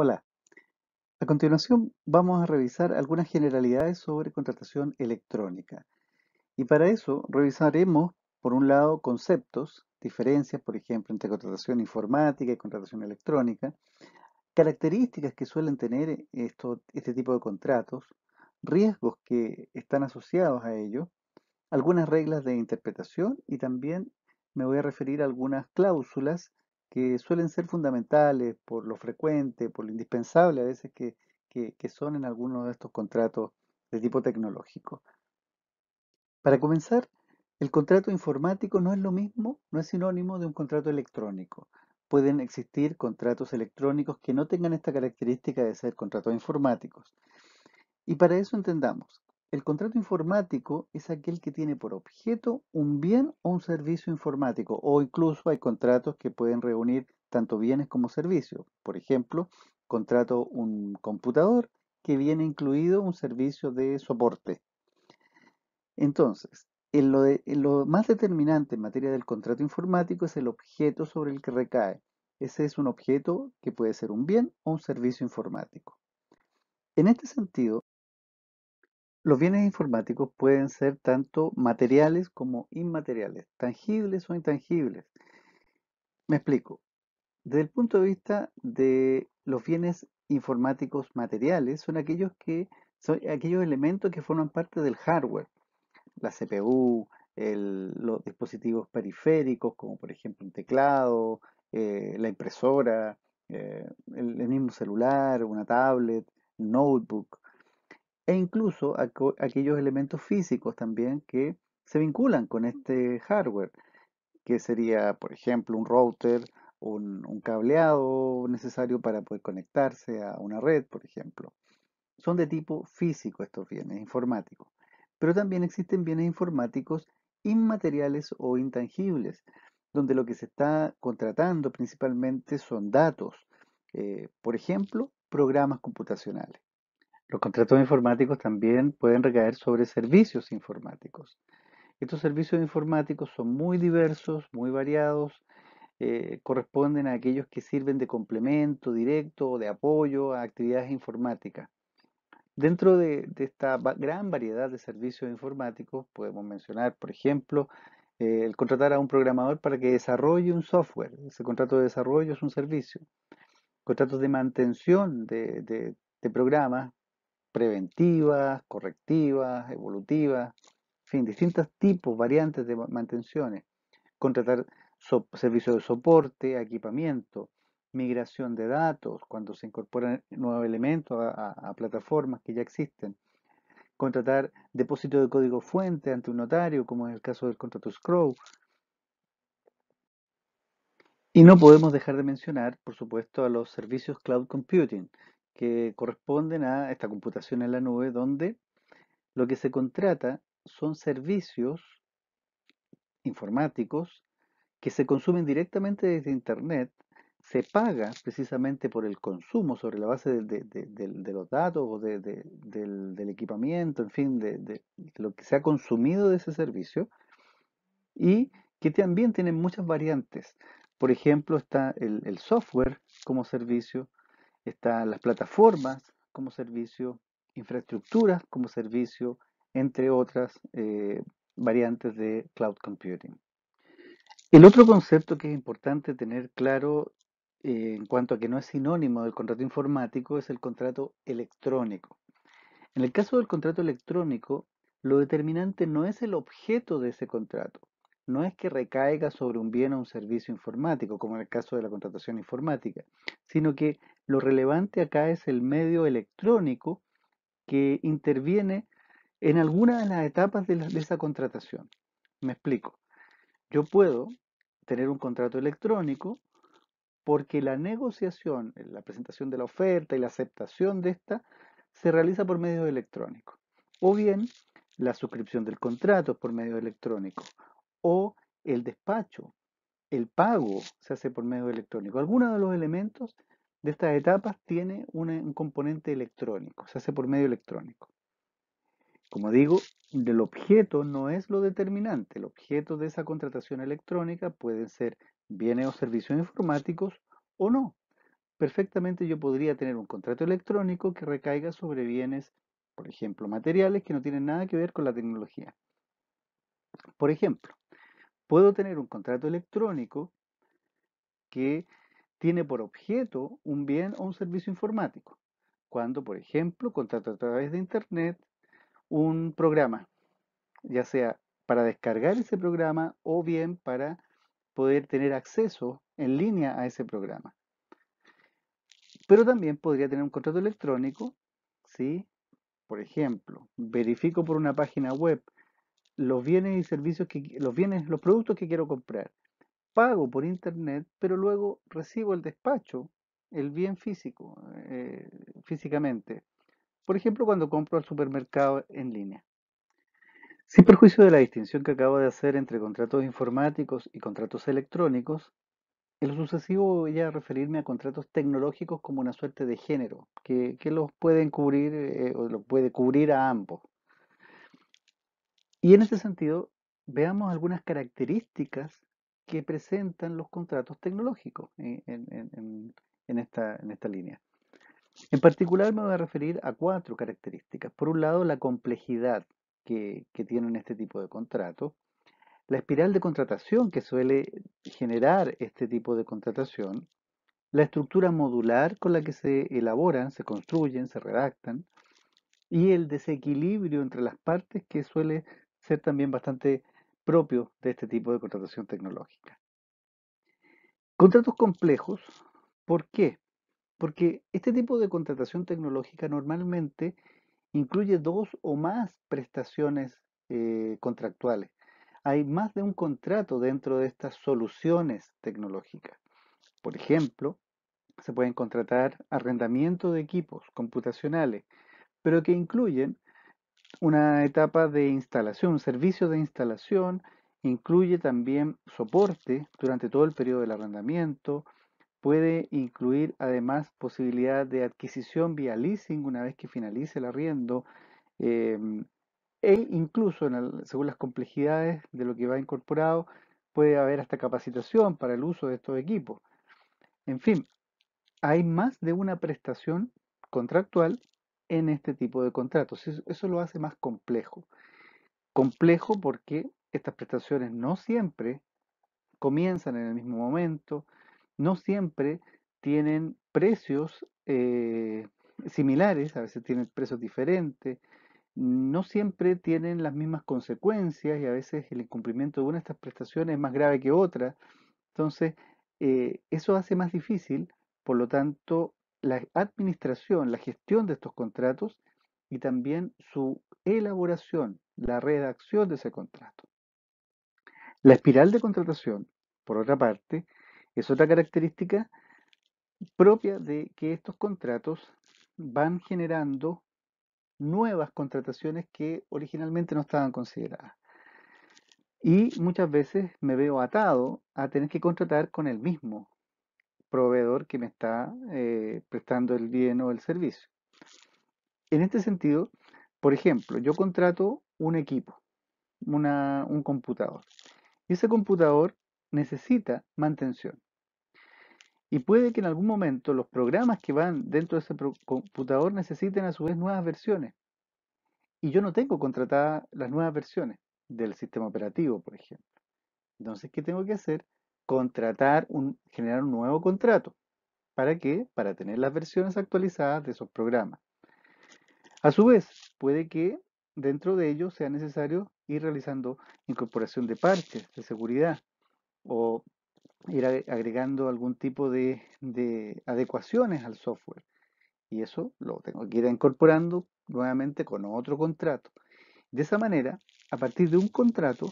Hola, a continuación vamos a revisar algunas generalidades sobre contratación electrónica. Y para eso revisaremos, por un lado, conceptos, diferencias, por ejemplo, entre contratación informática y contratación electrónica, características que suelen tener este tipo de contratos, riesgos que están asociados a ello, algunas reglas de interpretación y también me voy a referir a algunas cláusulas que suelen ser fundamentales por lo frecuente, por lo indispensable a veces que son en algunos de estos contratos de tipo tecnológico. Para comenzar, el contrato informático no es lo mismo, no es sinónimo de un contrato electrónico. Pueden existir contratos electrónicos que no tengan esta característica de ser contratos informáticos. Y para eso entendamos, el contrato informático es aquel que tiene por objeto un bien o un servicio informático, o incluso hay contratos que pueden reunir tanto bienes como servicios. Por ejemplo, contrato un computador que viene incluido un servicio de soporte. Entonces, en lo más determinante en materia del contrato informático es el objeto sobre el que recae. Ese es un objeto que puede ser un bien o un servicio informático. En este sentido, los bienes informáticos pueden ser tanto materiales como inmateriales, tangibles o intangibles. Me explico. Desde el punto de vista de los bienes informáticos materiales, son aquellos elementos que forman parte del hardware, la CPU, los dispositivos periféricos, como por ejemplo un teclado, la impresora, el mismo celular, una tablet, un notebook e incluso aquellos elementos físicos también que se vinculan con este hardware, que sería, por ejemplo, un router, un cableado necesario para poder conectarse a una red, por ejemplo. Son de tipo físico estos bienes informáticos, pero también existen bienes informáticos inmateriales o intangibles, donde lo que se está contratando principalmente son datos, por ejemplo, programas computacionales. Los contratos informáticos también pueden recaer sobre servicios informáticos. Estos servicios informáticos son muy diversos, muy variados, corresponden a aquellos que sirven de complemento directo o de apoyo a actividades informáticas. Dentro de esta gran variedad de servicios informáticos podemos mencionar, por ejemplo, el contratar a un programador para que desarrolle un software. Ese contrato de desarrollo es un servicio. Contratos de mantención de programas preventivas, correctivas, evolutivas, en fin, distintos tipos, variantes de mantenciones. Contratar servicios de soporte, equipamiento, migración de datos, cuando se incorporan nuevos elementos a plataformas que ya existen. Contratar depósito de código fuente ante un notario, como es el caso del contrato Scroll. Y no podemos dejar de mencionar, por supuesto, a los servicios cloud computing, que corresponden a esta computación en la nube, donde lo que se contrata son servicios informáticos que se consumen directamente desde Internet, se paga precisamente por el consumo sobre la base de los datos o del equipamiento, en fin, de lo que se ha consumido de ese servicio y que también tienen muchas variantes. Por ejemplo, está el software como servicio, están las plataformas como servicio, infraestructuras como servicio, entre otras variantes de cloud computing. El otro concepto que es importante tener claro en cuanto a que no es sinónimo del contrato informático es el contrato electrónico. En el caso del contrato electrónico, lo determinante no es el objeto de ese contrato, no es que recaiga sobre un bien o un servicio informático, como en el caso de la contratación informática, sino que lo relevante acá es el medio electrónico que interviene en alguna de las etapas de esa contratación. Me explico. Yo puedo tener un contrato electrónico porque la negociación, la presentación de la oferta y la aceptación de esta se realiza por medio electrónico. O bien la suscripción del contrato es por medio electrónico. O el despacho, el pago se hace por medio electrónico. Algunos de los elementos de estas etapas tiene un componente electrónico, se hace por medio electrónico. Como digo, el objeto no es lo determinante. El objeto de esa contratación electrónica pueden ser bienes o servicios informáticos o no. perfectamente yo podría tener un contrato electrónico que recaiga sobre bienes, por ejemplo, materiales que no tienen nada que ver con la tecnología. Por ejemplo, puedo tener un contrato electrónico que tiene por objeto un bien o un servicio informático. Cuando, por ejemplo, contrato a través de Internet un programa, ya sea para descargar ese programa o bien para poder tener acceso en línea a ese programa. Pero también podría tener un contrato electrónico, ¿sí? Por ejemplo, verifico por una página web los bienes y servicios los productos que quiero comprar. Pago por internet, pero luego recibo el despacho, el bien físico, físicamente. Por ejemplo, cuando compro al supermercado en línea. Sin perjuicio de la distinción que acabo de hacer entre contratos informáticos y contratos electrónicos, en lo sucesivo voy a referirme a contratos tecnológicos como una suerte de género, que los pueden cubrir o los puede cubrir a ambos. Y en ese sentido, veamos algunas características que presentan los contratos tecnológicos en esta línea. En particular me voy a referir a cuatro características. Por un lado, la complejidad que tienen este tipo de contratos, la espiral de contratación que suele generar este tipo de contratación, la estructura modular con la que se elaboran, se construyen, se redactan, y el desequilibrio entre las partes que suele ser también bastante propio de este tipo de contratación tecnológica. Contratos complejos, ¿por qué? Porque este tipo de contratación tecnológica normalmente incluye dos o más prestaciones contractuales. Hay más de un contrato dentro de estas soluciones tecnológicas. Por ejemplo, se pueden contratar arrendamiento de equipos computacionales, pero que incluyen una etapa de instalación, un servicio de instalación, incluye también soporte durante todo el periodo del arrendamiento, puede incluir además posibilidad de adquisición vía leasing una vez que finalice el arriendo, em, e incluso según las complejidades de lo que va incorporado, puede haber hasta capacitación para el uso de estos equipos. En fin, hay más de una prestación contractual en este tipo de contratos. Eso lo hace más complejo. Complejo porque estas prestaciones no siempre comienzan en el mismo momento, no siempre tienen precios similares, a veces tienen precios diferentes, no siempre tienen las mismas consecuencias y a veces el incumplimiento de una de estas prestaciones es más grave que otra. Entonces, eso hace más difícil, por lo tanto, la administración, la gestión de estos contratos y también su elaboración, la redacción de ese contrato. La espiral de contratación, por otra parte, es otra característica propia de que estos contratos van generando nuevas contrataciones que originalmente no estaban consideradas. Y muchas veces me veo atado a tener que contratar con el mismo proveedor que me está prestando el bien o el servicio. En este sentido, por ejemplo, yo contrato un equipo, un computador, y ese computador necesita mantención. Y puede que en algún momento los programas que van dentro de ese computador necesiten a su vez nuevas versiones. Y yo no tengo contratadas las nuevas versiones del sistema operativo, por ejemplo. Entonces, ¿qué tengo que hacer? Generar un nuevo contrato. ¿Para qué? Para tener las versiones actualizadas de esos programas. A su vez, puede que dentro de ellos sea necesario ir realizando incorporación de parches de seguridad o ir agregando algún tipo de adecuaciones al software. Y eso lo tengo que ir incorporando nuevamente con otro contrato. De esa manera, a partir de un contrato,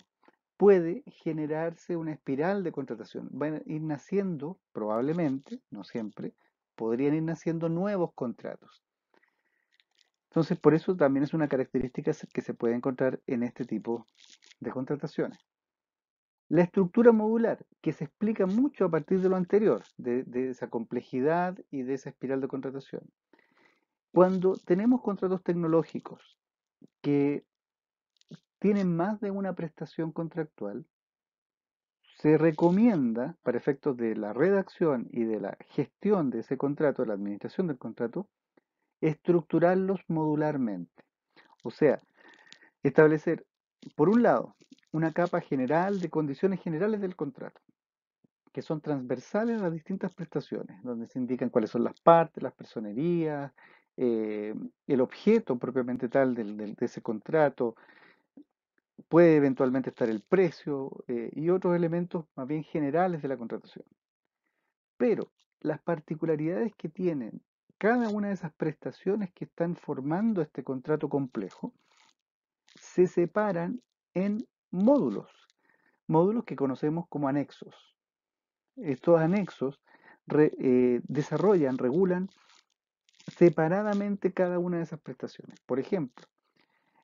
puede generarse una espiral de contratación. Van a ir naciendo, probablemente, no siempre, podrían ir naciendo nuevos contratos. Entonces, por eso también es una característica que se puede encontrar en este tipo de contrataciones. La estructura modular, que se explica mucho a partir de lo anterior, de esa complejidad y de esa espiral de contratación. Cuando tenemos contratos tecnológicos que tienen más de una prestación contractual, se recomienda, para efectos de la redacción y de la gestión de ese contrato, de la administración del contrato, estructurarlos modularmente. O sea, establecer, por un lado, una capa general de condiciones generales del contrato, que son transversales a las distintas prestaciones, donde se indican cuáles son las partes, las personerías, eh, el objeto propiamente tal de ese contrato, puede eventualmente estar el precio y otros elementos más bien generales de la contratación. Pero las particularidades que tienen cada una de esas prestaciones que están formando este contrato complejo se separan en módulos, módulos que conocemos como anexos. Estos anexos desarrollan, regulan separadamente cada una de esas prestaciones. Por ejemplo,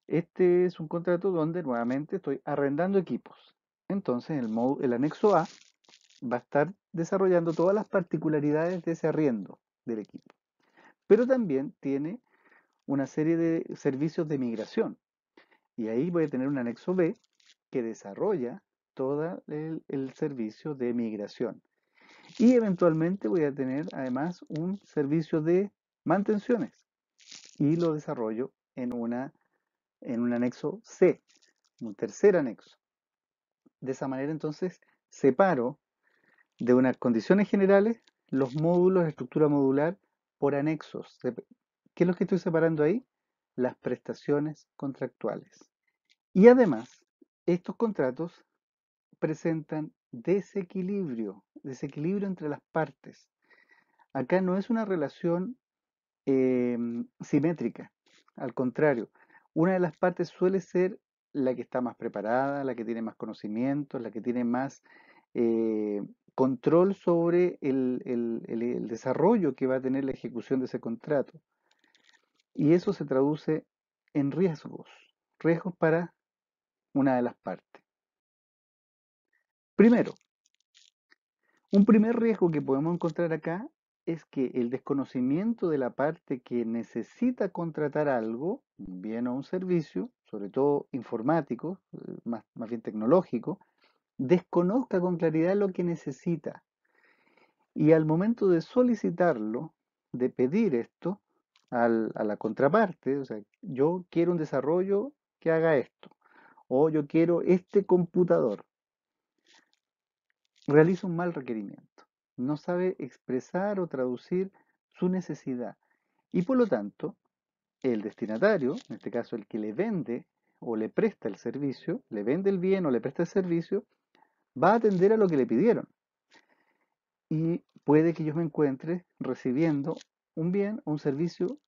este es un contrato donde nuevamente estoy arrendando equipos. Entonces el anexo A va a estar desarrollando todas las particularidades de ese arriendo del equipo. Pero también tiene una serie de servicios de migración. Y ahí voy a tener un anexo B que desarrolla todo el servicio de migración. Y eventualmente voy a tener además un servicio de mantenciones y lo desarrollo en un anexo C, un tercer anexo. De esa manera entonces separo de unas condiciones generales los módulos de estructura modular por anexos. ¿Qué es lo que estoy separando ahí? Las prestaciones contractuales. Y además, estos contratos presentan desequilibrio entre las partes. Acá no es una relación simétrica, al contrario, una de las partes suele ser la que está más preparada, la que tiene más conocimiento, la que tiene más eh, control sobre el desarrollo que va a tener la ejecución de ese contrato. Y eso se traduce en riesgos para una de las partes. Primero, un primer riesgo que podemos encontrar acá es que el desconocimiento de la parte que necesita contratar algo, un bien o un servicio, sobre todo informático, más bien tecnológico, desconozca con claridad lo que necesita. Y al momento de solicitarlo, de pedir esto a la contraparte, o sea, yo quiero un desarrollo que haga esto, o yo quiero este computador, realiza un mal requerimiento, no sabe expresar o traducir su necesidad y por lo tanto el destinatario, en este caso el que le vende o le presta el servicio, le vende el bien o le presta el servicio, va a atender a lo que le pidieron y puede que yo me encuentre recibiendo un bien o un servicio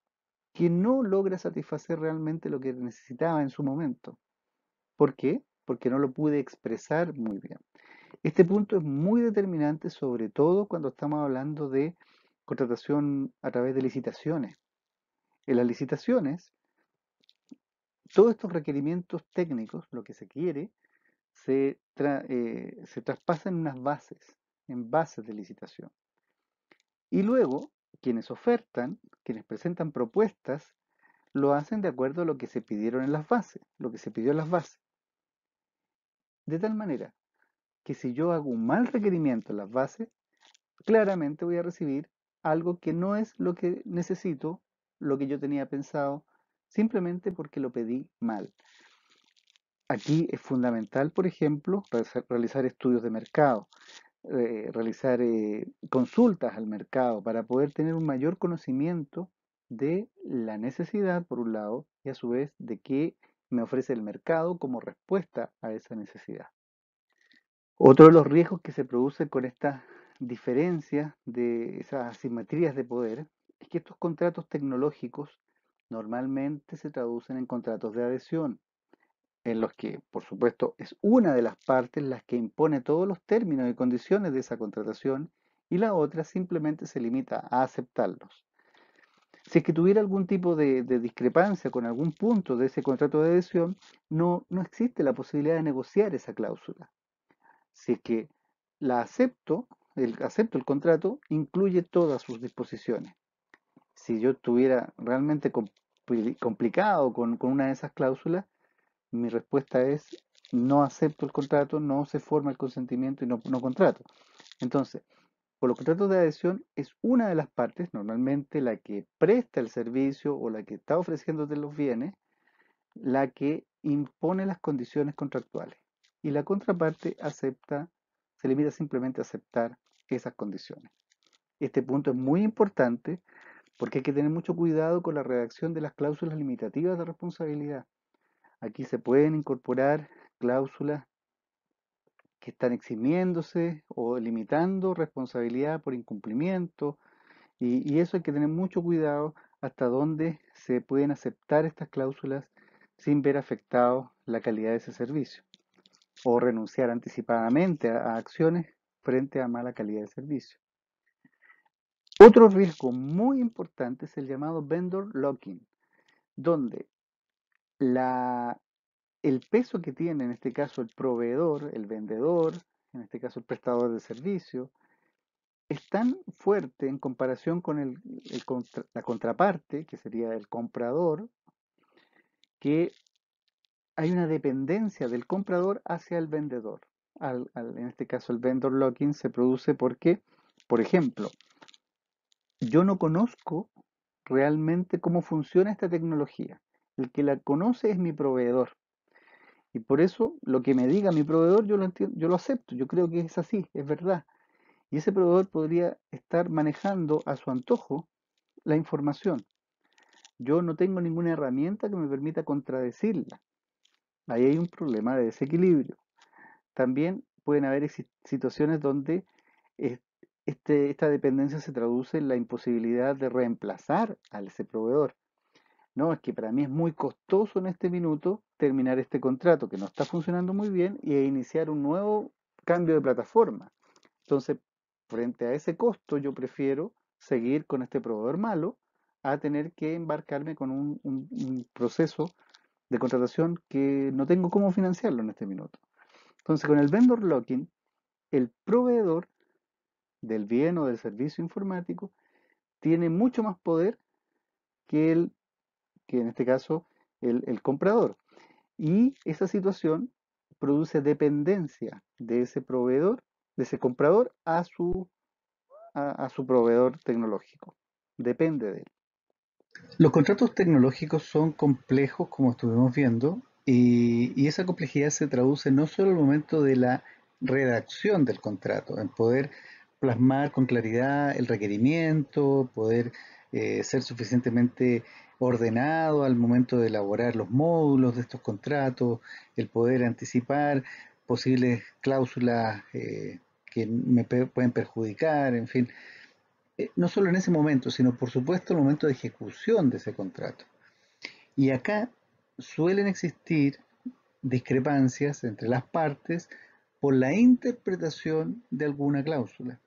que no logra satisfacer realmente lo que necesitaba en su momento. ¿Por qué? Porque no lo pude expresar muy bien. Este punto es muy determinante, sobre todo cuando estamos hablando de contratación a través de licitaciones. En las licitaciones, todos estos requerimientos técnicos, lo que se quiere, se traspasa en bases de licitación. Y luego, quienes ofertan, quienes presentan propuestas, lo hacen de acuerdo a lo que se pidieron en las bases, lo que se pidió en las bases. De tal manera que si yo hago un mal requerimiento en las bases, claramente voy a recibir algo que no es lo que necesito, lo que yo tenía pensado, simplemente porque lo pedí mal. Aquí es fundamental, por ejemplo, realizar estudios de mercado, realizar consultas al mercado para poder tener un mayor conocimiento de la necesidad, por un lado, y a su vez de qué me ofrece el mercado como respuesta a esa necesidad. Otro de los riesgos que se produce con estas diferencias de esas asimetrías de poder es que estos contratos tecnológicos normalmente se traducen en contratos de adhesión, en los que, por supuesto, es una de las partes las que impone todos los términos y condiciones de esa contratación y la otra simplemente se limita a aceptarlos. Si es que tuviera algún tipo de discrepancia con algún punto de ese contrato de adhesión, no existe la posibilidad de negociar esa cláusula. Si es que la acepto el contrato, incluye todas sus disposiciones. Si yo estuviera realmente complicado con una de esas cláusulas, mi respuesta es no acepto el contrato, no se forma el consentimiento y no contrato. Entonces, por los contratos de adhesión es una de las partes, normalmente la que presta el servicio o la que está ofreciéndote los bienes, la que impone las condiciones contractuales. Y la contraparte acepta, se limita simplemente a aceptar esas condiciones. Este punto es muy importante porque hay que tener mucho cuidado con la redacción de las cláusulas limitativas de responsabilidad. Aquí se pueden incorporar cláusulas que están eximiéndose o limitando responsabilidad por incumplimiento y eso hay que tener mucho cuidado hasta dónde se pueden aceptar estas cláusulas sin ver afectado la calidad de ese servicio o renunciar anticipadamente a acciones frente a mala calidad de servicio. Otro riesgo muy importante es el llamado vendor locking, donde la, el peso que tiene en este caso el proveedor, el vendedor, en este caso el prestador de servicio, es tan fuerte en comparación con la contraparte, que sería el comprador, que hay una dependencia del comprador hacia el vendedor. En este caso, el vendor locking se produce porque, por ejemplo, yo no conozco realmente cómo funciona esta tecnología. El que la conoce es mi proveedor. Y por eso lo que me diga mi proveedor yo lo entiendo, yo lo acepto, yo creo que es así, es verdad. Y ese proveedor podría estar manejando a su antojo la información. Yo no tengo ninguna herramienta que me permita contradecirla. Ahí hay un problema de desequilibrio. También pueden haber situaciones donde eh, esta dependencia se traduce en la imposibilidad de reemplazar a ese proveedor. No, es que para mí es muy costoso en este minuto terminar este contrato que no está funcionando muy bien y iniciar un nuevo cambio de plataforma. Entonces, frente a ese costo, yo prefiero seguir con este proveedor malo a tener que embarcarme con un proceso de contratación que no tengo cómo financiarlo en este minuto. Entonces, con el vendor locking, el proveedor del bien o del servicio informático tiene mucho más poder que que en este caso el comprador. Y esa situación produce dependencia de ese proveedor, de ese comprador a su proveedor tecnológico. Depende de él. Los contratos tecnológicos son complejos, como estuvimos viendo, y esa complejidad se traduce no solo al momento de la redacción del contrato, en poder plasmar con claridad el requerimiento, poder ser suficientemente ordenado al momento de elaborar los módulos de estos contratos, el poder anticipar posibles cláusulas que pueden perjudicar, en fin, no solo en ese momento, sino por supuesto en el momento de ejecución de ese contrato. Y acá suelen existir discrepancias entre las partes por la interpretación de alguna cláusula.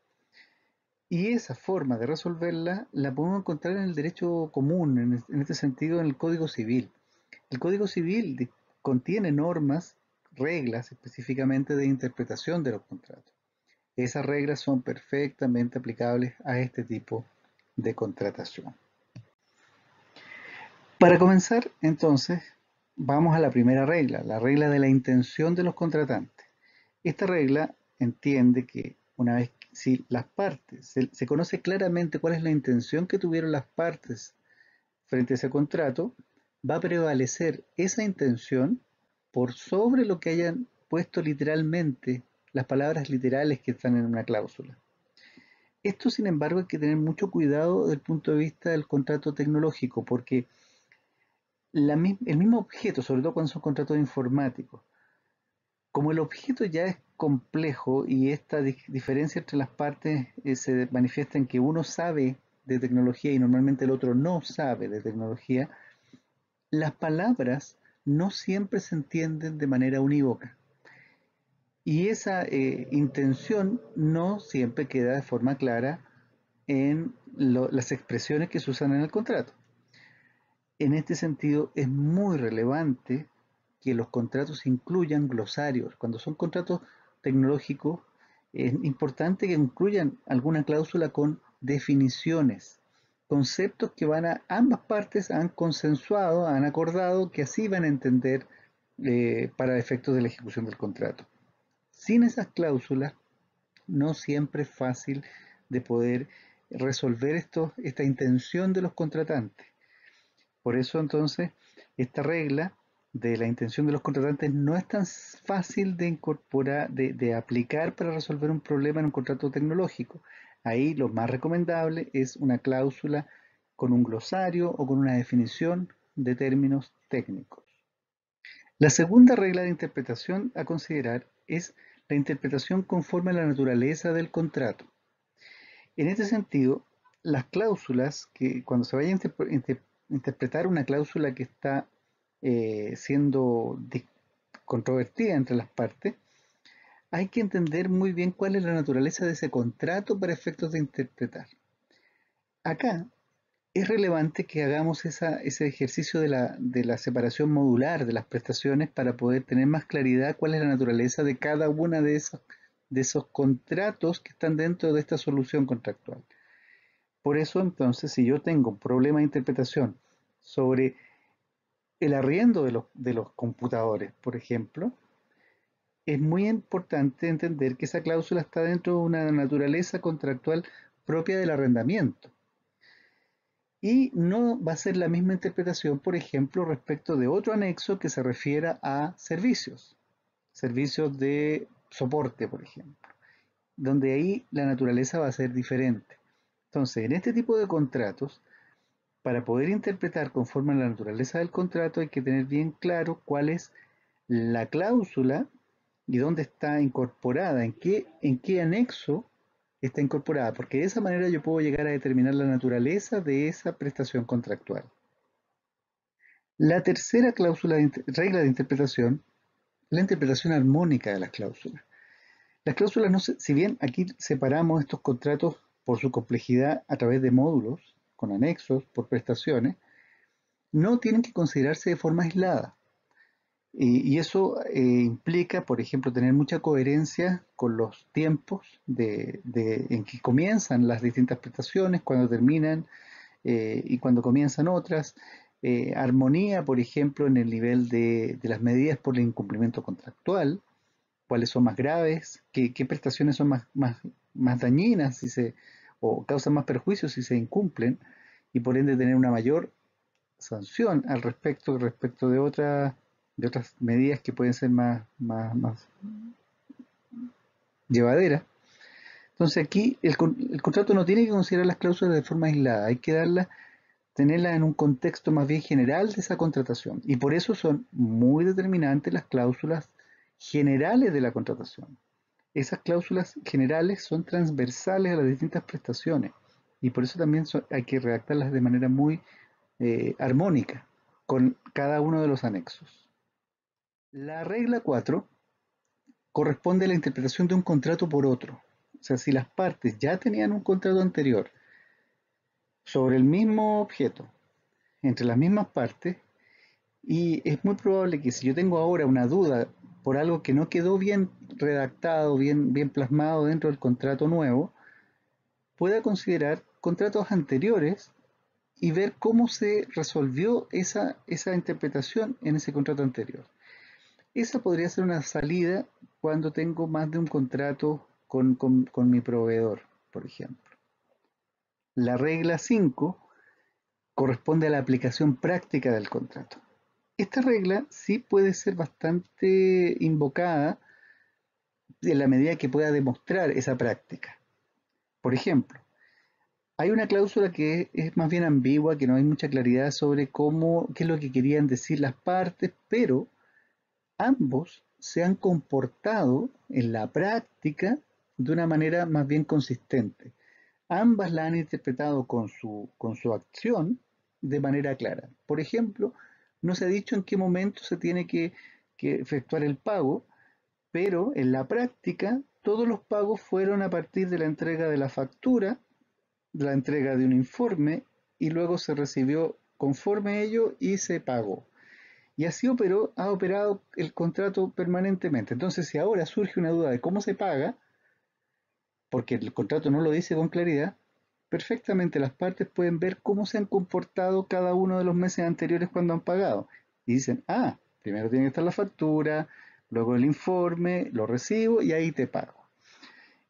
Y esa forma de resolverla la podemos encontrar en el derecho común, en este sentido en el Código Civil. El Código Civil contiene normas, reglas específicamente de interpretación de los contratos. Esas reglas son perfectamente aplicables a este tipo de contratación. Para comenzar, entonces, vamos a la primera regla, la regla de la intención de los contratantes. Esta regla entiende que una vez si las partes, se conoce claramente cuál es la intención que tuvieron las partes frente a ese contrato, va a prevalecer esa intención por sobre lo que hayan puesto literalmente, las palabras literales que están en una cláusula. Esto, sin embargo, hay que tener mucho cuidado desde el punto de vista del contrato tecnológico, porque el mismo objeto, sobre todo cuando son contratos informáticos, como el objeto ya es complejo y esta diferencia entre las partes se manifiesta en que uno sabe de tecnología y normalmente el otro no sabe de tecnología, las palabras no siempre se entienden de manera unívoca. Y esa intención no siempre queda de forma clara en las expresiones que se usan en el contrato. En este sentido, es muy relevante que los contratos incluyan glosarios. Cuando son contratos tecnológicos, es importante que incluyan alguna cláusula con definiciones, conceptos que ambas partes han consensuado, han acordado que así van a entender para efectos de la ejecución del contrato. Sin esas cláusulas, no siempre es fácil de poder resolver esta intención de los contratantes. Por eso entonces, esta regla de la intención de los contratantes no es tan fácil de incorporar, de aplicar para resolver un problema en un contrato tecnológico. Ahí lo más recomendable es una cláusula con un glosario o con una definición de términos técnicos. La segunda regla de interpretación a considerar es la interpretación conforme a la naturaleza del contrato. En este sentido, las cláusulas, que cuando se vaya a interpretar una cláusula que está siendo controvertida entre las partes, hay que entender muy bien cuál es la naturaleza de ese contrato para efectos de interpretar. Acá es relevante que hagamos ese ejercicio de la separación modular de las prestaciones para poder tener más claridad cuál es la naturaleza de cada una de esos contratos que están dentro de esta solución contractual. Por eso, entonces, si yo tengo un problema de interpretación sobre el arriendo de los computadores, por ejemplo, es muy importante entender que esa cláusula está dentro de una naturaleza contractual propia del arrendamiento. Y no va a ser la misma interpretación, por ejemplo, respecto de otro anexo que se refiera a servicios de soporte, por ejemplo, donde ahí la naturaleza va a ser diferente. Entonces, en este tipo de contratos, para poder interpretar conforme a la naturaleza del contrato hay que tener bien claro cuál es la cláusula y dónde está incorporada, en qué anexo está incorporada, porque de esa manera yo puedo llegar a determinar la naturaleza de esa prestación contractual. La tercera regla de interpretación, la interpretación armónica de las cláusulas. Las cláusulas, no si bien aquí separamos estos contratos por su complejidad a través de módulos, con anexos, por prestaciones, no tienen que considerarse de forma aislada. Y eso implica, por ejemplo, tener mucha coherencia con los tiempos en que comienzan las distintas prestaciones, cuando terminan y cuando comienzan otras. Armonía, por ejemplo, en el nivel de las medidas por el incumplimiento contractual, cuáles son más graves, qué prestaciones son más dañinas o causan más perjuicios si se incumplen, y por ende tener una mayor sanción al respecto de otras medidas que pueden ser más llevaderas. Entonces aquí el contrato no tiene que considerar las cláusulas de forma aislada, hay que tenerlas en un contexto más bien general de esa contratación. Y por eso son muy determinantes las cláusulas generales de la contratación. Esas cláusulas generales son transversales a las distintas prestaciones y por eso también hay que redactarlas de manera muy armónica con cada uno de los anexos. La regla 4 corresponde a la interpretación de un contrato por otro. O sea, si las partes ya tenían un contrato anterior sobre el mismo objeto, entre las mismas partes, y es muy probable que si yo tengo ahora una duda por algo que no quedó bien redactado, bien plasmado dentro del contrato nuevo, pueda considerar contratos anteriores y ver cómo se resolvió esa interpretación en ese contrato anterior. Esa podría ser una salida cuando tengo más de un contrato con mi proveedor, por ejemplo. La regla 5 corresponde a la aplicación práctica del contrato. Esta regla sí puede ser bastante invocada en la medida que pueda demostrar esa práctica. Por ejemplo, hay una cláusula que es más bien ambigua, que no hay mucha claridad sobre qué es lo que querían decir las partes, pero ambos se han comportado en la práctica de una manera más bien consistente. Ambas la han interpretado con su acción de manera clara. Por ejemplo, no se ha dicho en qué momento se tiene que efectuar el pago, pero en la práctica todos los pagos fueron a partir de la entrega de la factura, de la entrega de un informe y luego se recibió conforme a ello y se pagó. Y así ha operado el contrato permanentemente. Entonces, si ahora surge una duda de cómo se paga, porque el contrato no lo dice con claridad, perfectamente las partes pueden ver cómo se han comportado cada uno de los meses anteriores cuando han pagado. Y dicen, ah, Primero tiene que estar la factura, luego el informe, lo recibo y ahí te pago.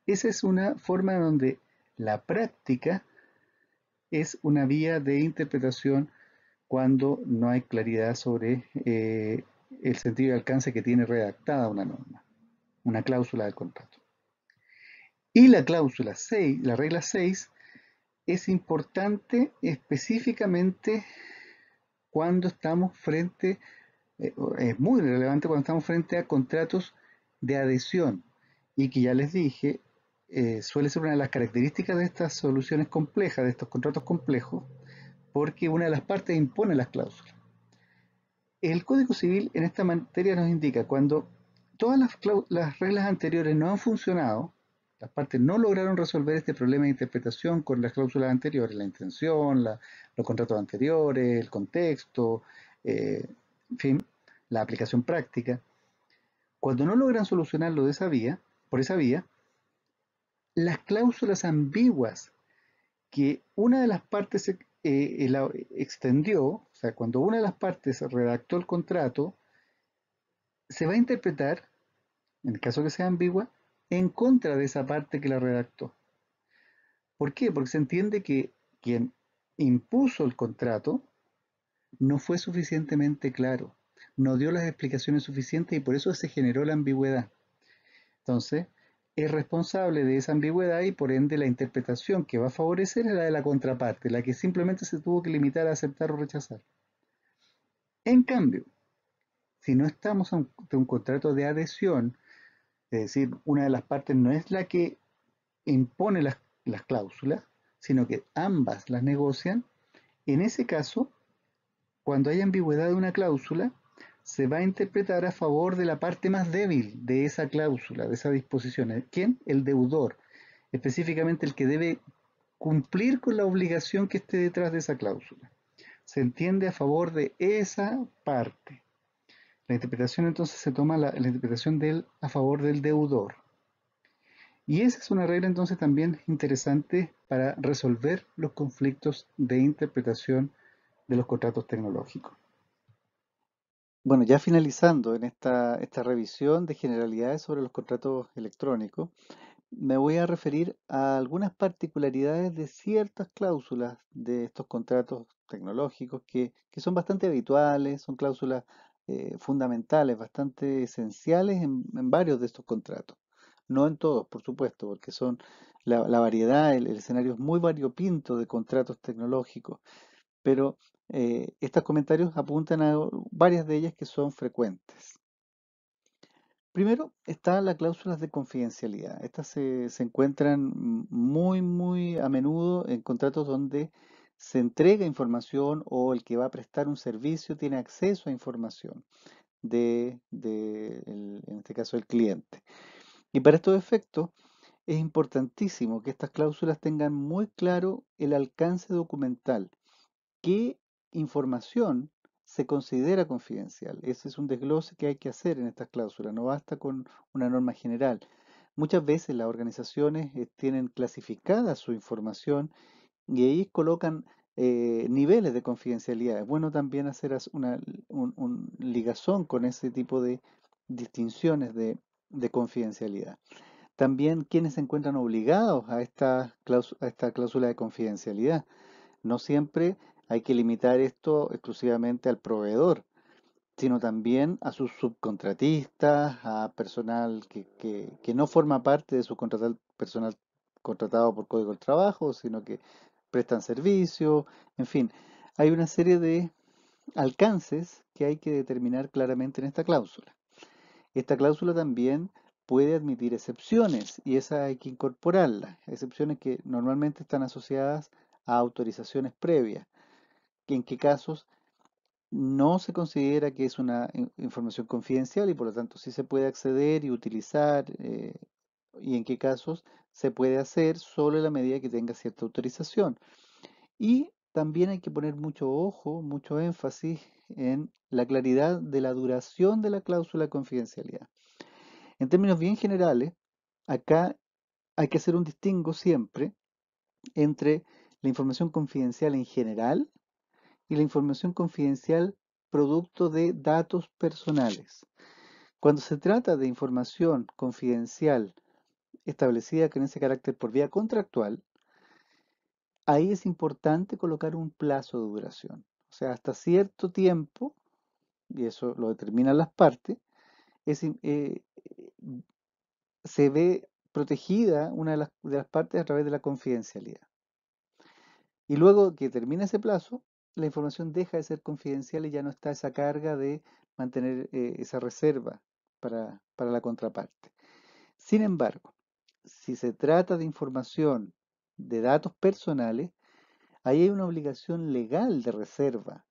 Esa es una forma donde la práctica es una vía de interpretación cuando no hay claridad sobre el sentido y alcance que tiene redactada una norma, una cláusula del contrato. Y la cláusula 6, la regla 6, es importante específicamente cuando estamos frente, es muy relevante cuando estamos frente a contratos de adhesión y que ya les dije, suele ser una de las características de estas soluciones complejas, de estos contratos complejos, porque una de las partes impone las cláusulas. El Código Civil en esta materia nos indica cuando todas las reglas anteriores no han funcionado, las partes no lograron resolver este problema de interpretación con las cláusulas anteriores, la intención, los contratos anteriores, el contexto, en fin, la aplicación práctica. Cuando no logran solucionarlo de esa vía, por esa vía, las cláusulas ambiguas que una de las partes extendió, o sea, cuando una de las partes redactó el contrato, se va a interpretar, en el caso que sea ambigua, en contra de esa parte que la redactó. ¿Por qué? Porque se entiende que quien impuso el contrato no fue suficientemente claro, no dio las explicaciones suficientes y por eso se generó la ambigüedad. Entonces, es responsable de esa ambigüedad y por ende la interpretación que va a favorecer es la de la contraparte, la que simplemente se tuvo que limitar a aceptar o rechazar. En cambio, si no estamos ante un contrato de adhesión, es decir, una de las partes no es la que impone las cláusulas, sino que ambas las negocian, en ese caso, cuando hay ambigüedad de una cláusula, se va a interpretar a favor de la parte más débil de esa cláusula, de esa disposición. ¿Quién? El deudor, específicamente el que debe cumplir con la obligación que esté detrás de esa cláusula. Se entiende a favor de esa parte. La interpretación entonces se toma la interpretación a favor del deudor. Y esa es una regla entonces también interesante para resolver los conflictos de interpretación de los contratos tecnológicos. Bueno, ya finalizando en esta revisión de generalidades sobre los contratos electrónicos, me voy a referir a algunas particularidades de ciertas cláusulas de estos contratos tecnológicos que son bastante habituales, son cláusulas fundamentales, bastante esenciales en varios de estos contratos. No en todos, por supuesto, porque son la variedad, el escenario es muy variopinto de contratos tecnológicos, pero estos comentarios apuntan a varias de ellas que son frecuentes. Primero están las cláusulas de confidencialidad. Estas se encuentran muy a menudo en contratos donde se entrega información o el que va a prestar un servicio tiene acceso a información en este caso, el cliente. Y para estos efectos es importantísimo que estas cláusulas tengan muy claro el alcance documental. ¿Qué información se considera confidencial? Ese es un desglose que hay que hacer en estas cláusulas, no basta con una norma general. Muchas veces las organizaciones tienen clasificada su información y ahí colocan niveles de confidencialidad. Es bueno también hacer un ligazón con ese tipo de distinciones de confidencialidad. También quienes se encuentran obligados a esta cláusula de confidencialidad. No siempre hay que limitar esto exclusivamente al proveedor, sino también a sus subcontratistas, a personal que no forma parte de su personal contratado por Código del Trabajo, sino que prestan servicio, en fin, hay una serie de alcances que hay que determinar claramente en esta cláusula. Esta cláusula también puede admitir excepciones y esas hay que incorporarlas, excepciones que normalmente están asociadas a autorizaciones previas, que en qué casos no se considera que es una información confidencial y por lo tanto sí se puede acceder y utilizar y en qué casos se puede hacer solo en la medida que tenga cierta autorización. Y también hay que poner mucho ojo, mucho énfasis en la claridad de la duración de la cláusula de confidencialidad. En términos bien generales, acá hay que hacer un distingo siempre entre la información confidencial en general y la información confidencial producto de datos personales. Cuando se trata de información confidencial establecida con ese carácter por vía contractual, ahí es importante colocar un plazo de duración. O sea, hasta cierto tiempo, y eso lo determinan las partes, se ve protegida una de las partes a través de la confidencialidad. Y luego que termina ese plazo, la información deja de ser confidencial y ya no está esa carga de mantener esa reserva para la contraparte. Sin embargo, si se trata de información de datos personales, ahí hay una obligación legal de reserva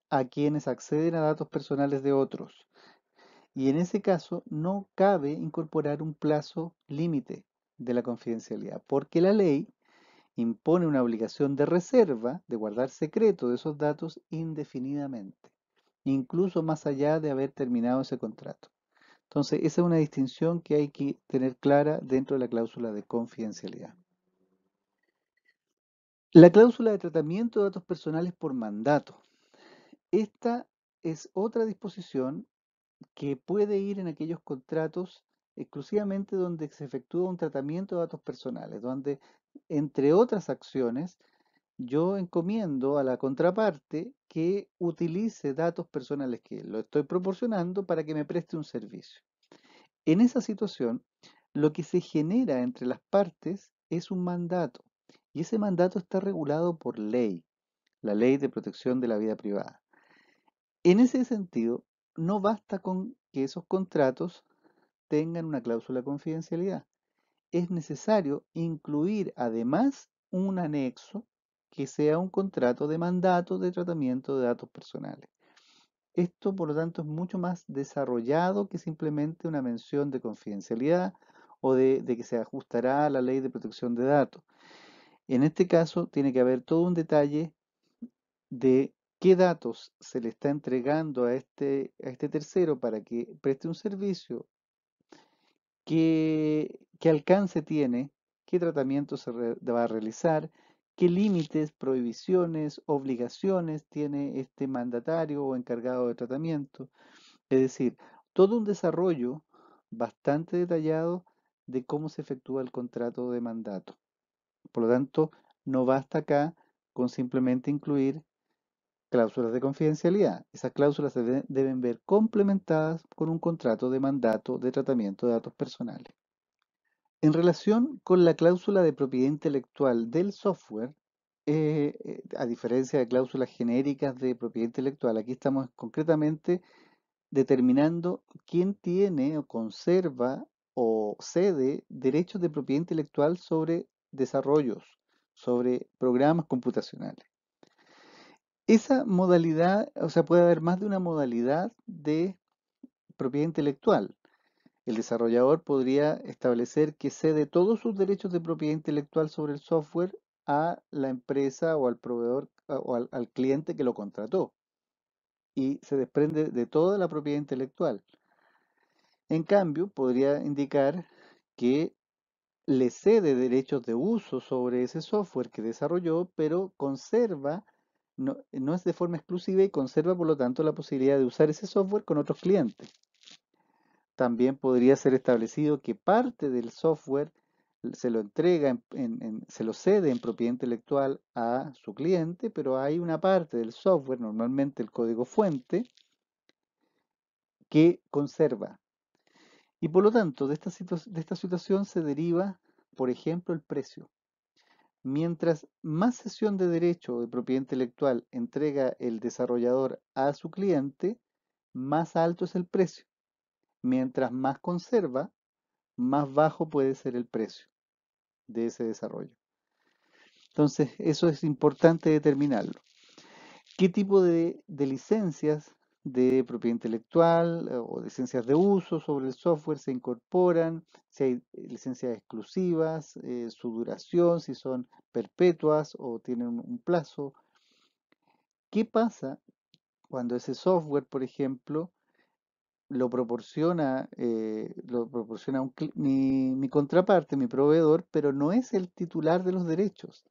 a quienes acceden a datos personales de otros. Y en ese caso no cabe incorporar un plazo límite de la confidencialidad, porque la ley impone una obligación de reserva, de guardar secreto de esos datos indefinidamente, incluso más allá de haber terminado ese contrato. Entonces, esa es una distinción que hay que tener clara dentro de la cláusula de confidencialidad. La cláusula de tratamiento de datos personales por mandato. Esta es otra disposición que puede ir en aquellos contratos exclusivamente donde se efectúa un tratamiento de datos personales, donde, entre otras acciones, yo encomiendo a la contraparte que utilice datos personales que lo estoy proporcionando para que me preste un servicio. En esa situación, lo que se genera entre las partes es un mandato, y ese mandato está regulado por ley, la Ley de Protección de la Vida Privada. En ese sentido, no basta con que esos contratos tengan una cláusula de confidencialidad. Es necesario incluir además un anexo que sea un contrato de mandato de tratamiento de datos personales. Esto, por lo tanto, es mucho más desarrollado que simplemente una mención de confidencialidad o de que se ajustará a la ley de protección de datos. En este caso, tiene que haber todo un detalle de qué datos se le está entregando a este tercero para que preste un servicio, qué alcance tiene, qué tratamiento va a realizar, qué límites, prohibiciones, obligaciones tiene este mandatario o encargado de tratamiento. Es decir, todo un desarrollo bastante detallado de cómo se efectúa el contrato de mandato. Por lo tanto, no basta acá con simplemente incluir cláusulas de confidencialidad. Esas cláusulas se deben ver complementadas con un contrato de mandato de tratamiento de datos personales. En relación con la cláusula de propiedad intelectual del software, a diferencia de cláusulas genéricas de propiedad intelectual, aquí estamos concretamente determinando quién tiene o conserva o cede derechos de propiedad intelectual sobre desarrollos, sobre programas computacionales. Esa modalidad, o sea, puede haber más de una modalidad de propiedad intelectual. El desarrollador podría establecer que cede todos sus derechos de propiedad intelectual sobre el software a la empresa o al proveedor o al cliente que lo contrató y se desprende de toda la propiedad intelectual. En cambio, podría indicar que le cede derechos de uso sobre ese software que desarrolló, pero conserva, no es de forma exclusiva y conserva por lo tanto la posibilidad de usar ese software con otros clientes. También podría ser establecido que parte del software se lo entrega, se lo cede en propiedad intelectual a su cliente, pero hay una parte del software, normalmente el código fuente, que conserva. Y por lo tanto, de esta situación se deriva, por ejemplo, el precio. Mientras más cesión de derecho de propiedad intelectual entrega el desarrollador a su cliente, más alto es el precio. Mientras más conserva, más bajo puede ser el precio de ese desarrollo. Entonces, eso es importante determinarlo. ¿Qué tipo de licencias de propiedad intelectual o licencias de uso sobre el software se incorporan? Si hay licencias exclusivas, su duración, si son perpetuas o tienen un plazo. ¿Qué pasa cuando ese software, por ejemplo, lo proporciona mi contraparte, mi proveedor, pero no es el titular de los derechos?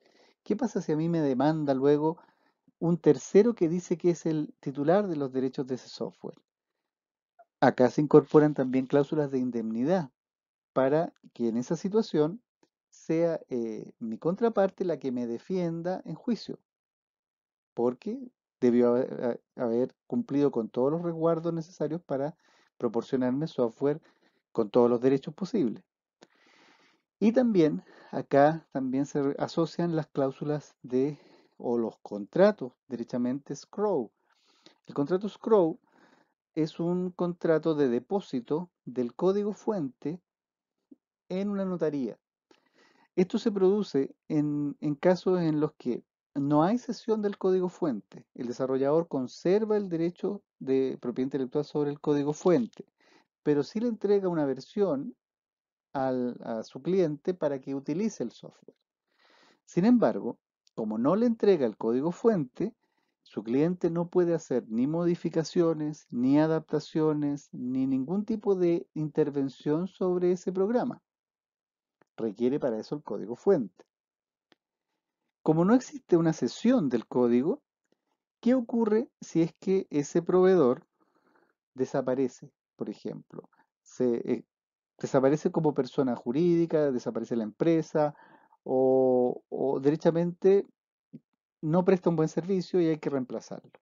¿Qué pasa si a mí me demanda luego un tercero que dice que es el titular de los derechos de ese software. Acá se incorporan también cláusulas de indemnidad para que en esa situación sea mi contraparte la que me defienda en juicio, porque debió haber cumplido con todos los resguardos necesarios para proporcionarme software con todos los derechos posibles. Y también acá también se asocian las cláusulas de o los contratos, derechamente escrow. El contrato escrow es un contrato de depósito del código fuente en una notaría. Esto se produce en casos en los que no hay cesión del código fuente. El desarrollador conserva el derecho de propiedad intelectual sobre el código fuente, pero sí le entrega una versión a su cliente para que utilice el software. Sin embargo, como no le entrega el código fuente, su cliente no puede hacer ni modificaciones, ni adaptaciones, ni ningún tipo de intervención sobre ese programa. Requiere para eso el código fuente. Como no existe una cesión del código, ¿qué ocurre si es que ese proveedor desaparece, por ejemplo? Desaparece como persona jurídica, desaparece la empresa o derechamente no presta un buen servicio y hay que reemplazarlo.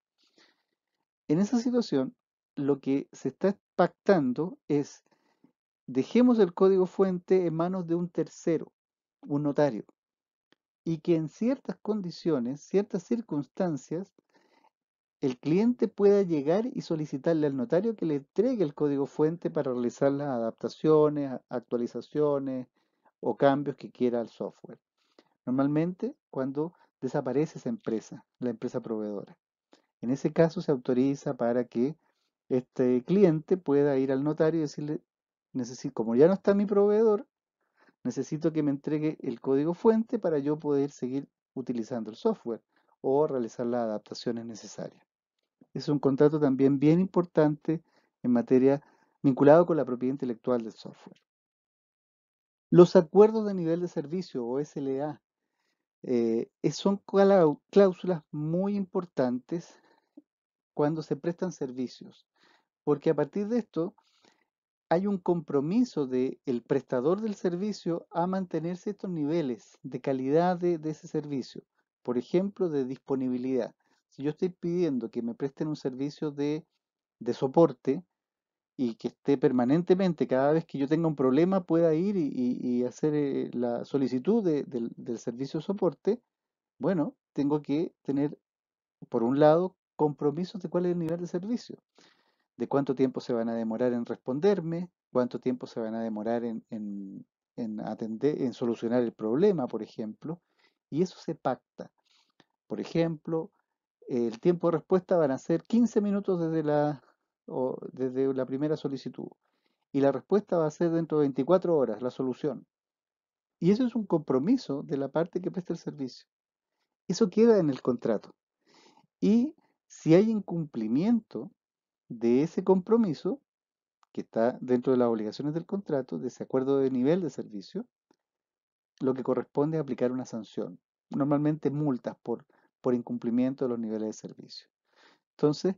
En esa situación, lo que se está pactando es dejemos el código fuente en manos de un tercero, un notario, y que en ciertas condiciones, ciertas circunstancias, el cliente pueda llegar y solicitarle al notario que le entregue el código fuente para realizar las adaptaciones, actualizaciones o cambios que quiera al software. Normalmente cuando desaparece esa empresa, la empresa proveedora. En ese caso se autoriza para que este cliente pueda ir al notario y decirle, necesito, como ya no está mi proveedor, necesito que me entregue el código fuente para yo poder seguir utilizando el software o realizar las adaptaciones necesarias. Es un contrato también bien importante en materia vinculado con la propiedad intelectual del software. Los acuerdos de nivel de servicio o SLA son cláusulas muy importantes cuando se prestan servicios, porque a partir de esto hay un compromiso del prestador del servicio a mantener ciertos niveles de calidad de ese servicio. Por ejemplo, de disponibilidad. Si yo estoy pidiendo que me presten un servicio de soporte y que esté permanentemente, cada vez que yo tenga un problema, pueda ir y hacer la solicitud del servicio de soporte, bueno, tengo que tener, por un lado, compromisos de cuál es el nivel de servicio, de cuánto tiempo se van a demorar en responderme, cuánto tiempo se van a demorar en atender, en solucionar el problema, por ejemplo, y eso se pacta. Por ejemplo, el tiempo de respuesta van a ser 15 minutos desde la primera solicitud y la respuesta va a ser dentro de 24 horas, la solución. Y eso es un compromiso de la parte que presta el servicio. Eso queda en el contrato. Y si hay incumplimiento de ese compromiso, que está dentro de las obligaciones del contrato, de ese acuerdo de nivel de servicio, lo que corresponde es aplicar una sanción, normalmente multas por incumplimiento de los niveles de servicio. Entonces,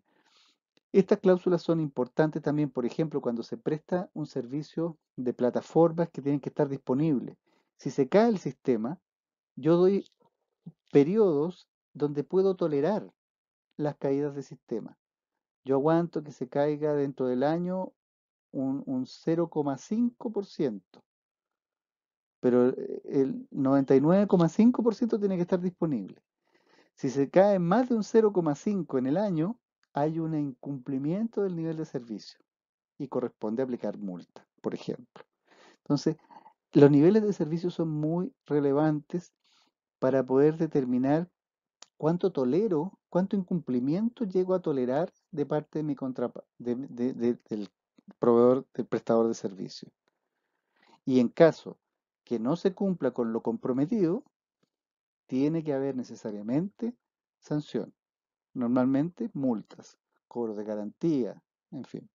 estas cláusulas son importantes también, por ejemplo, cuando se presta un servicio de plataformas que tienen que estar disponibles. Si se cae el sistema, yo doy periodos donde puedo tolerar las caídas de sistema. Yo aguanto que se caiga dentro del año un 0,5%, pero el 99,5% tiene que estar disponible. Si se cae más de un 0,5 en el año, hay un incumplimiento del nivel de servicio y corresponde aplicar multa, por ejemplo. Entonces, los niveles de servicio son muy relevantes para poder determinar cuánto tolero, cuánto incumplimiento llego a tolerar de parte de mi del proveedor, del prestador de servicio. Y en caso que no se cumpla con lo comprometido, tiene que haber necesariamente sanción. Normalmente multas, cobro de garantía, en fin.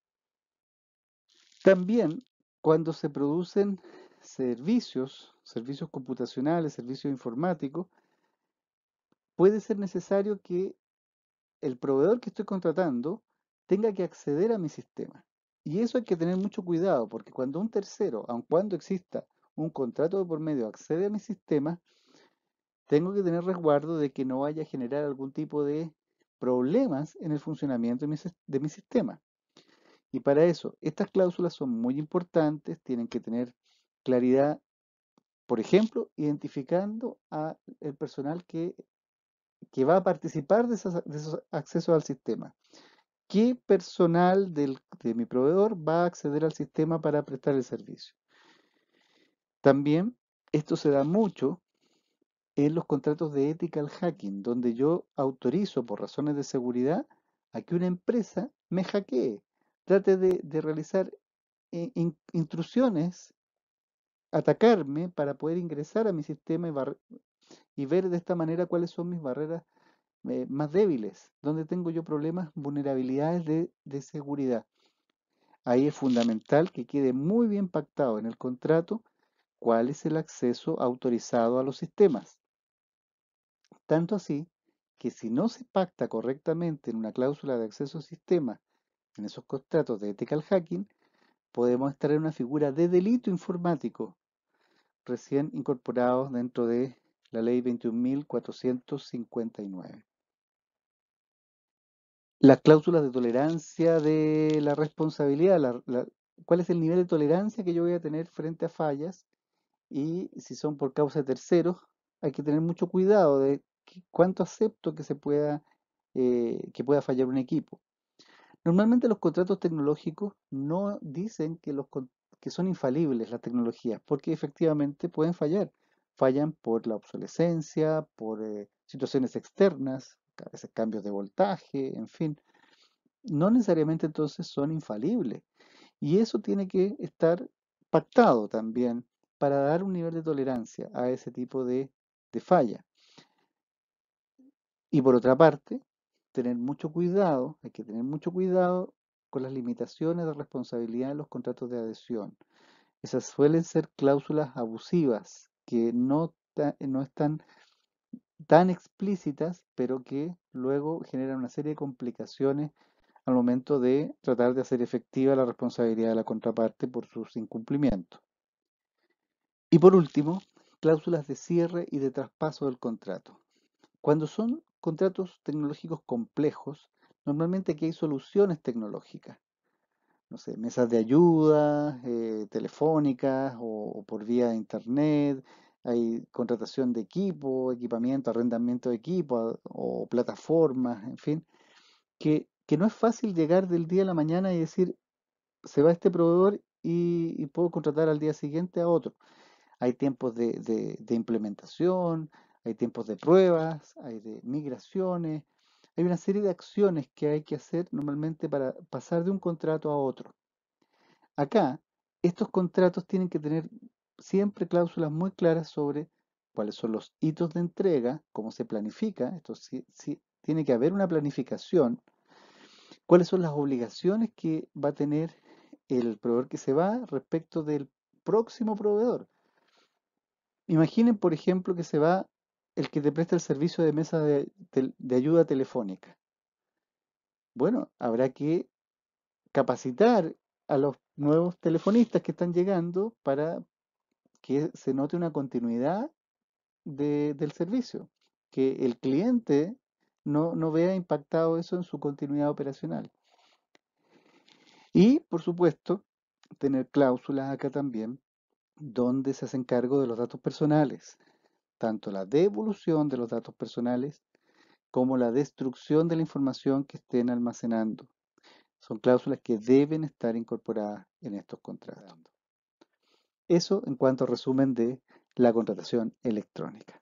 También cuando se producen servicios computacionales, servicios informáticos, puede ser necesario que el proveedor que estoy contratando tenga que acceder a mi sistema. Y eso hay que tener mucho cuidado, porque cuando un tercero, aun cuando exista un contrato de por medio, accede a mi sistema, tengo que tener resguardo de que no vaya a generar algún tipo de problemas en el funcionamiento de mi sistema. Y para eso, estas cláusulas son muy importantes, tienen que tener claridad, por ejemplo, identificando a el personal que va a participar de esos accesos al sistema. ¿Qué personal de mi proveedor va a acceder al sistema para prestar el servicio? También esto se da mucho en los contratos de ethical hacking, donde yo autorizo por razones de seguridad a que una empresa me hackee, trate de realizar intrusiones, atacarme para poder ingresar a mi sistema y ver de esta manera cuáles son mis barreras más débiles, donde tengo yo problemas, vulnerabilidades de seguridad. Ahí es fundamental que quede muy bien pactado en el contrato cuál es el acceso autorizado a los sistemas. Tanto así que si no se pacta correctamente en una cláusula de acceso a sistema, en esos contratos de ethical hacking, podemos estar en una figura de delito informático recién incorporados dentro de la ley 21.459. Las cláusulas de tolerancia de la responsabilidad, cuál es el nivel de tolerancia que yo voy a tener frente a fallas y si son por causa de terceros, hay que tener mucho cuidado de cuánto acepto que pueda fallar un equipo. Normalmente los contratos tecnológicos no dicen que son infalibles las tecnologías, porque efectivamente pueden fallar. Fallan por la obsolescencia, por situaciones externas, a veces cambios de voltaje, en fin. No necesariamente entonces son infalibles. Y eso tiene que estar pactado también para dar un nivel de tolerancia a ese tipo de falla. Y por otra parte, tener mucho cuidado, hay que tener mucho cuidado con las limitaciones de responsabilidad en los contratos de adhesión. Esas suelen ser cláusulas abusivas que no están tan explícitas, pero que luego generan una serie de complicaciones al momento de tratar de hacer efectiva la responsabilidad de la contraparte por sus incumplimientos. Y por último, cláusulas de cierre y de traspaso del contrato. Cuando son contratos tecnológicos complejos, normalmente aquí hay soluciones tecnológicas, no sé, mesas de ayuda, telefónicas o por vía de internet, hay contratación de equipo, equipamiento, arrendamiento de equipo o plataformas, en fin, que no es fácil llegar del día a la mañana y decir, se va este proveedor y puedo contratar al día siguiente a otro. Hay tiempos de implementación, hay tiempos de pruebas, hay de migraciones, hay una serie de acciones que hay que hacer normalmente para pasar de un contrato a otro. Acá, estos contratos tienen que tener siempre cláusulas muy claras sobre cuáles son los hitos de entrega, cómo se planifica, esto sí, tiene que haber una planificación, cuáles son las obligaciones que va a tener el proveedor que se va respecto del próximo proveedor. Imaginen, por ejemplo, que se va el que te presta el servicio de mesa de ayuda telefónica. Bueno, habrá que capacitar a los nuevos telefonistas que están llegando para que se note una continuidad del servicio, que el cliente no vea impactado eso en su continuidad operacional. Y, por supuesto, tener cláusulas acá también donde se hacen cargo de los datos personales, tanto la devolución de los datos personales como la destrucción de la información que estén almacenando. Son cláusulas que deben estar incorporadas en estos contratos. Eso en cuanto a resumen de la contratación electrónica.